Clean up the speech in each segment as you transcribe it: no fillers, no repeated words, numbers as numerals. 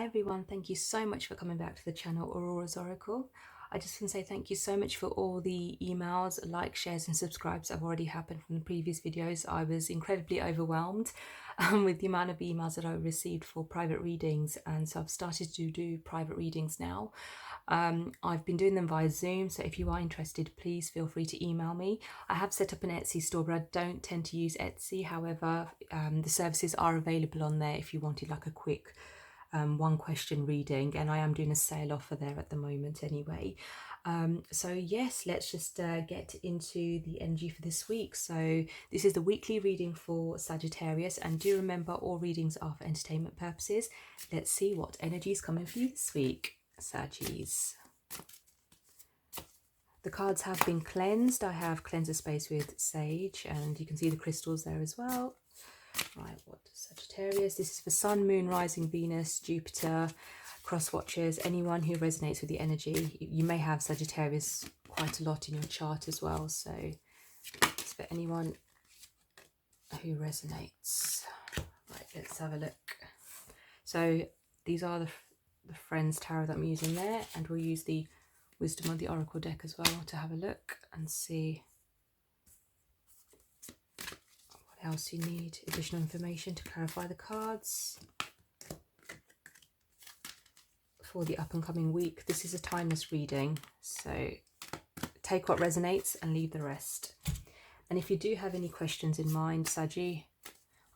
Hi everyone, thank you so much for coming back to the channel Auroras Oracle. I just want to say thank you so much for all the emails, likes, shares and subscribes that have already happened from the previous videos. I was incredibly overwhelmed with the amount of emails that I received for private readings, and so I've started to do private readings now. I've been doing them via Zoom, so if you are interested, please feel free to email me. I have set up an Etsy store, but I don't tend to use Etsy. However, the services are available on there if you wanted like a quick one question reading, and I am doing a sale offer there at the moment anyway. So yes, let's just get into the energy for this week. So this is the weekly reading for Sagittarius, and do remember all readings are for entertainment purposes. Let's see what energy is coming for you this week, Saggies. The cards have been cleansed. I have cleansed the space with sage, and you can see the crystals there as well. Right, what does Sagittarius? This is for Sun, Moon, Rising, Venus, Jupiter, cross watchers, anyone who resonates with the energy. You may have Sagittarius quite a lot in your chart as well, so it's for anyone who resonates. Right, let's have a look. So these are the Friends Tarot that I'm using there, and we'll use the Wisdom of the Oracle deck as well to have a look and see else you need. Additional information to clarify the cards for the up and coming week. This is a timeless reading, so take what resonates and leave the rest. And if you do have any questions in mind, Saggy,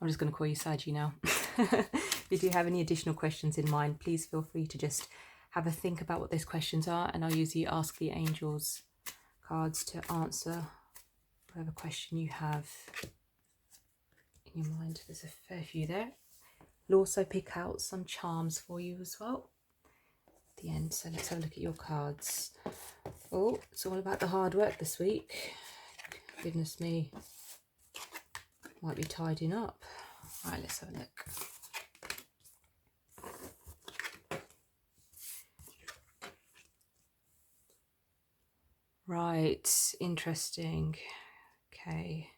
I'm just going to call you Saggy now. If you do have any additional questions in mind, please feel free to just have a think about what those questions are, and I'll use the Ask the Angels cards to answer whatever question you have in your mind. There's a fair few there. We'll also pick out some charms for you as well at the end. So let's have a look at your cards. Oh, it's all about the hard work this week. Goodness me, might be tidying up. Right, let's have a look. Right, interesting. Okay.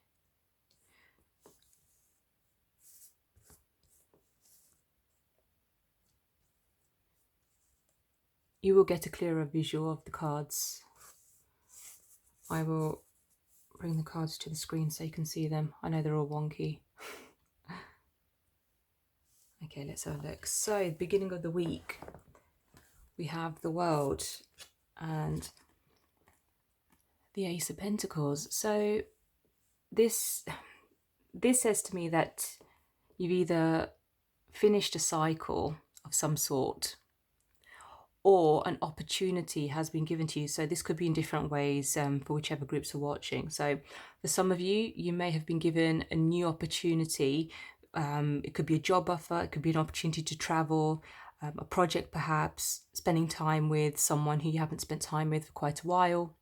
You will get a clearer visual of the cards. I will bring the cards to the screen so you can see them. I know they're all wonky. Okay, let's have a look. So, the beginning of the week, we have the World and the Ace of Pentacles. So, this says to me that you've either finished a cycle of some sort, or an opportunity has been given to you. So this could be in different ways for whichever groups are watching. So for some of you, you may have been given a new opportunity. It could be a job offer, it could be an opportunity to travel, a project perhaps, spending time with someone who you haven't spent time with for quite a while.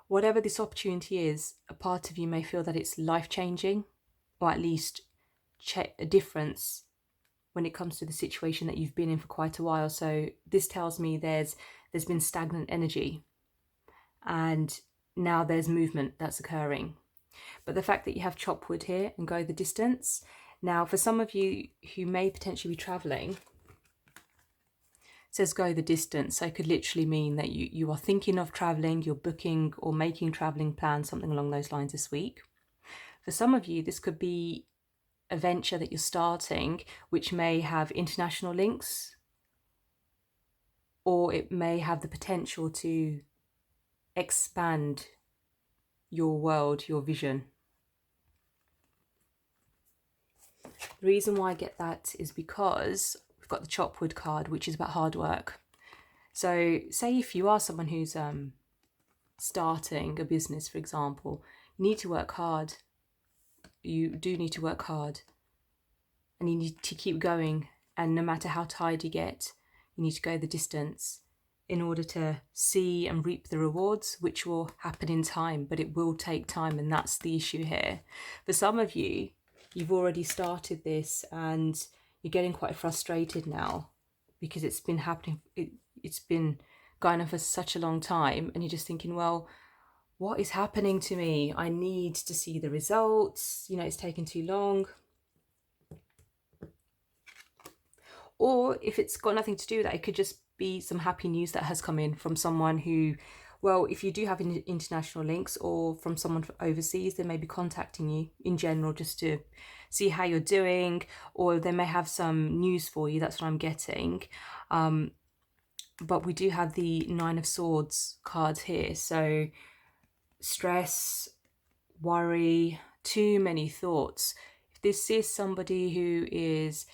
Whatever this opportunity is, a part of you may feel that it's life-changing, or at least a difference when it comes to the situation that you've been in for quite a while. So this tells me there's been stagnant energy, and now there's movement that's occurring. But the fact that you have chop wood here and go the distance, now for some of you who may potentially be traveling, says go the distance. So it could literally mean that you are thinking of traveling, you're booking or making traveling plans, something along those lines this week. For some of you, this could be a venture that you're starting which may have international links, or it may have the potential to expand your world, your vision. The reason why I get that is because we've got the chop wood card, which is about hard work. So say if you are someone who's starting a business, for example, you need to work hard. You do need to work hard, and you need to keep going, and no matter how tired you get, you need to go the distance in order to see and reap the rewards, which will happen in time, but it will take time, and that's the issue here. For some of you, you've already started this and you're getting quite frustrated now because it's been happening, it's been going on for such a long time, and you're just thinking, well, what is happening to me? I need to see the results, you know, it's taken too long. Or if it's got nothing to do with that, it could just be some happy news that has come in from someone who, well, if you do have international links, or from someone from overseas, they may be contacting you in general just to see how you're doing, or they may have some news for you. That's what I'm getting. But we do have the Nine of Swords cards here. So stress, worry, too many thoughts. If this is somebody who is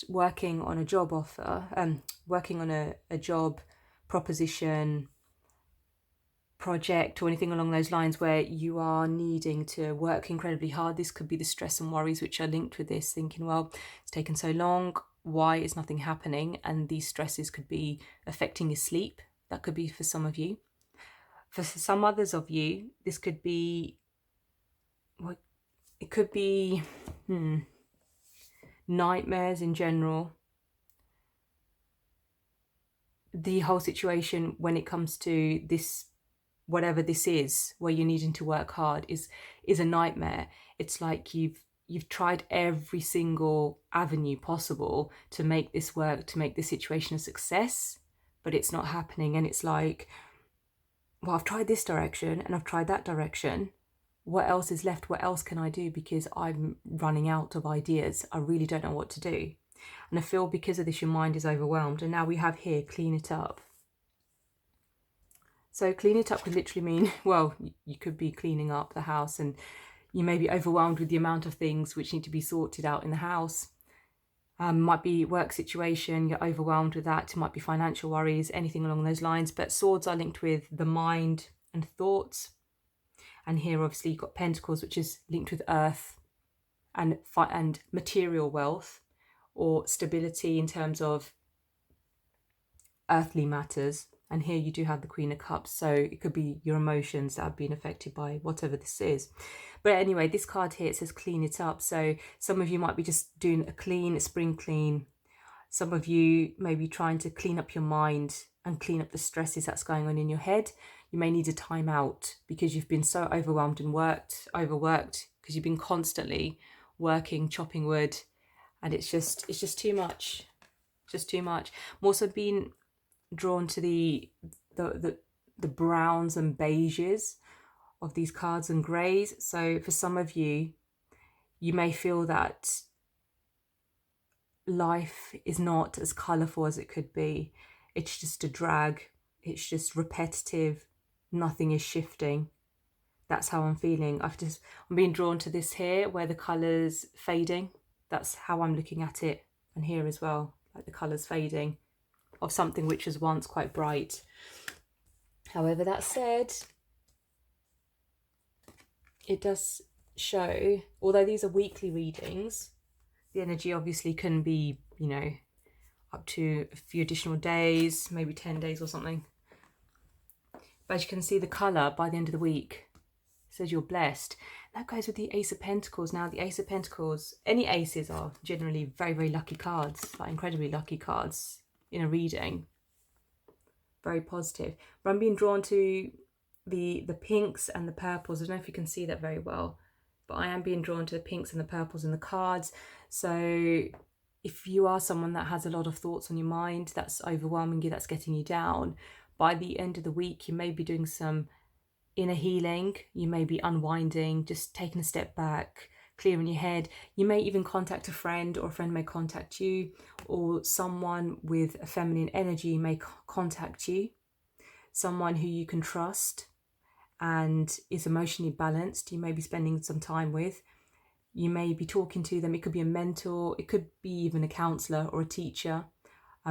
working on a job offer, working on a job proposition, project, or anything along those lines where you are needing to work incredibly hard, this could be the stress and worries which are linked with this, thinking, well, it's taken so long, why is nothing happening? And these stresses could be affecting your sleep. That could be for some of you. For some others of you, this could be, well, it could be nightmares in general. The whole situation when it comes to this, whatever this is, where you're needing to work hard, is a nightmare. It's like you've tried every single avenue possible to make this work, to make this situation a success, but it's not happening. And it's like, well, I've tried this direction and I've tried that direction. What else is left? What else can I do? Because I'm running out of ideas. I really don't know what to do. And I feel because of this, your mind is overwhelmed. And now we have here, clean it up. So clean it up could literally mean, well, you could be cleaning up the house, and you may be overwhelmed with the amount of things which need to be sorted out in the house. Might be work situation, you're overwhelmed with that. It might be financial worries, anything along those lines. But swords are linked with the mind and thoughts. And here, obviously, you've got pentacles, which is linked with earth and material wealth, or stability in terms of earthly matters. And here you do have the Queen of Cups, so it could be your emotions that have been affected by whatever this is. But anyway, this card here, it says clean it up. So some of you might be just doing a spring clean. Some of you may be trying to clean up your mind and clean up the stresses that's going on in your head. You may need a time out because you've been so overwhelmed and overworked, because you've been constantly working, chopping wood, and it's just too much. Just too much. I'm also been drawn to the browns and beiges of these cards and greys. So for some of you, you may feel that life is not as colourful as it could be. It's just a drag. It's just repetitive. Nothing is shifting. That's how I'm feeling. I'm being drawn to this here, where the colours fading. That's how I'm looking at it. And here as well, like the colours fading of something which was once quite bright. However, that said, it does show, although these are weekly readings, the energy obviously can be, you know, up to a few additional days, maybe 10 days or something. But as you can see, the colour by the end of the week says you're blessed. That goes with the Ace of Pentacles. Now, the Ace of Pentacles, any aces are generally very, very lucky cards, like incredibly lucky cards in a reading. Very positive. But I'm being drawn to the pinks and the purples. I don't know if you can see that very well, but I am being drawn to the pinks and the purples in the cards. So if you are someone that has a lot of thoughts on your mind, that's overwhelming you, that's getting you down, by the end of the week, you may be doing some inner healing. You may be unwinding, just taking a step back, clearing your head. You may even contact a friend, or a friend may contact you, or someone with a feminine energy may contact you. Someone who you can trust and is emotionally balanced, you may be spending some time with. You may be talking to them. It could be a mentor, it could be even a counsellor or a teacher.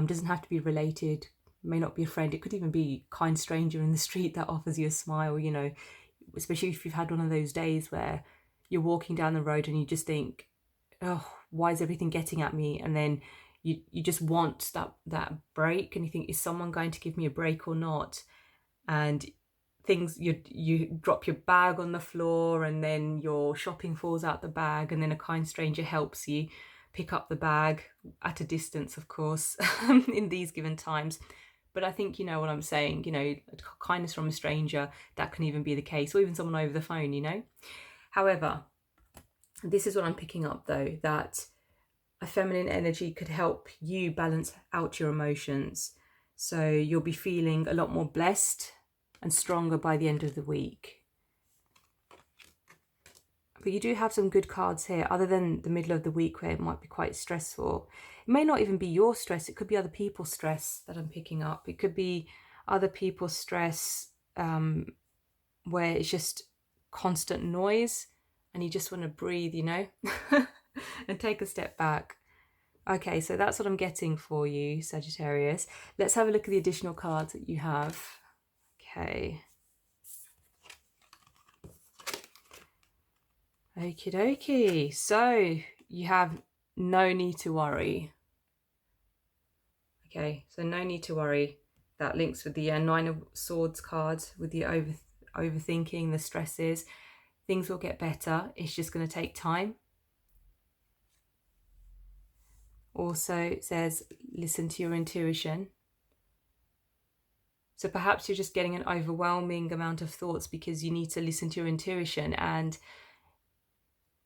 Doesn't have to be related, may not be a friend. It could even be a kind stranger in the street that offers you a smile, you know, especially if you've had one of those days where you're walking down the road and you just think, oh, why is everything getting at me? And then you just want that break, and you think, is someone going to give me a break or not? And things, you drop your bag on the floor, and then your shopping falls out the bag, and then a kind stranger helps you pick up the bag at a distance, of course, in these given times. But I think you know what I'm saying, you know, kindness from a stranger, that can even be the case, or even someone over the phone, you know. However, this is what I'm picking up though, that a feminine energy could help you balance out your emotions. So you'll be feeling a lot more blessed and stronger by the end of the week. But you do have some good cards here, other than the middle of the week where it might be quite stressful. It may not even be your stress. It could be other people's stress that I'm picking up. It could be other people's stress where it's just constant noise and you just want to breathe, you know, and take a step back. Okay, so that's what I'm getting for you, Sagittarius. Let's have a look at the additional cards that you have. Okay. Okie dokie. So you have no need to worry. Okay, so no need to worry. That links with the Nine of Swords card, with the overthinking, the stresses. Things will get better. It's just going to take time. Also, it says, listen to your intuition. So perhaps you're just getting an overwhelming amount of thoughts because you need to listen to your intuition. And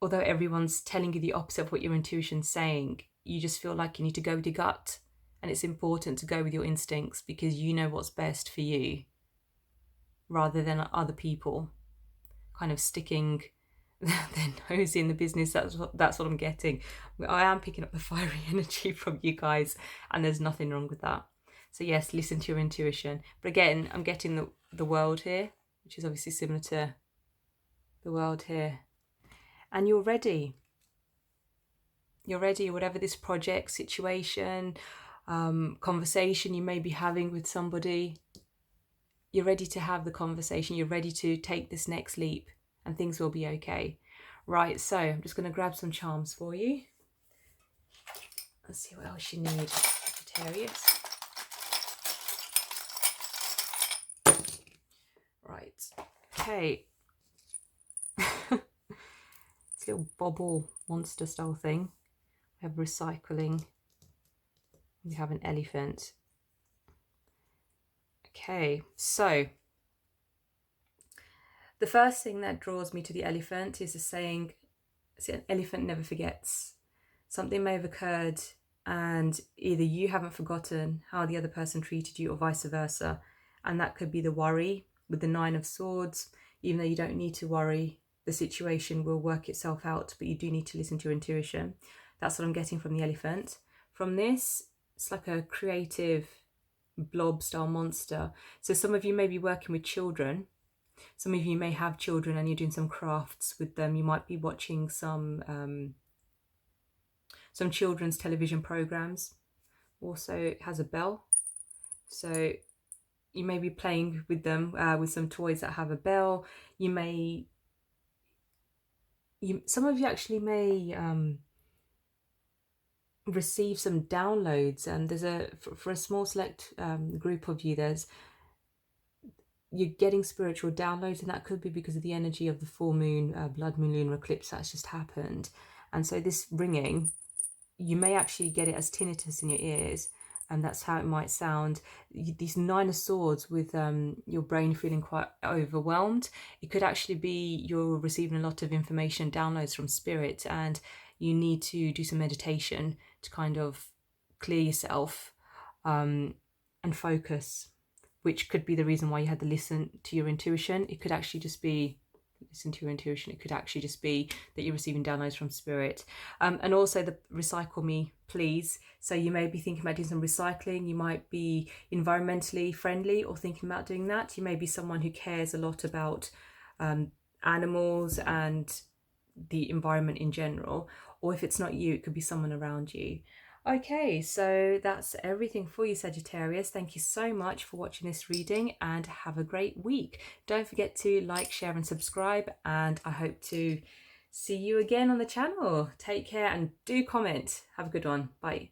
although everyone's telling you the opposite of what your intuition's saying, you just feel like you need to go with your gut. And it's important to go with your instincts because you know what's best for you, rather than other people kind of sticking their nose in the business. That's what I'm getting. I am picking up the fiery energy from you guys, and there's nothing wrong with that. So yes, listen to your intuition. But again, I'm getting the world here, which is obviously similar to the world here. And you're ready. You're ready, whatever this project, situation, conversation you may be having with somebody. You're ready to have the conversation. You're ready to take this next leap, and things will be okay. Right, so I'm just going to grab some charms for you. Let's see what else you need, Sagittarius. Right, okay. This little bobble monster style thing. We have recycling. We have an elephant. Okay, so the first thing that draws me to the elephant is the saying, see, an elephant never forgets. Something may have occurred and either you haven't forgotten how the other person treated you or vice versa. And that could be the worry with the Nine of Swords. Even though you don't need to worry, the situation will work itself out, but you do need to listen to your intuition. That's what I'm getting from the elephant. From this, it's like a creative blob style monster. So some of you may be working with children. Some of you may have children and you're doing some crafts with them. You might be watching some children's television programs. Also, it has a bell. So you may be playing with them with some toys that have a bell. Some of you actually may receive some downloads, and there's for a small select group of you, you're getting spiritual downloads, and that could be because of the energy of the full moon, blood moon lunar eclipse that's just happened. And so this ringing, you may actually get it as tinnitus in your ears, and that's how it might sound. These Nine of Swords with your brain feeling quite overwhelmed, it could actually be you're receiving a lot of information downloads from spirit, and you need to do some meditation to kind of clear yourself and focus, which could be the reason why you had to listen to your intuition. It could actually just be listen to your intuition. It could actually just be that you're receiving downloads from spirit. And also the recycle me, please. So you may be thinking about doing some recycling. You might be environmentally friendly or thinking about doing that. You may be someone who cares a lot about animals and the environment in general. Or if it's not you, it could be someone around you. Okay, so that's everything for you, Sagittarius. Thank you so much for watching this reading and have a great week. Don't forget to like, share and subscribe, and I hope to see you again on the channel. Take care and do comment. Have a good one. Bye.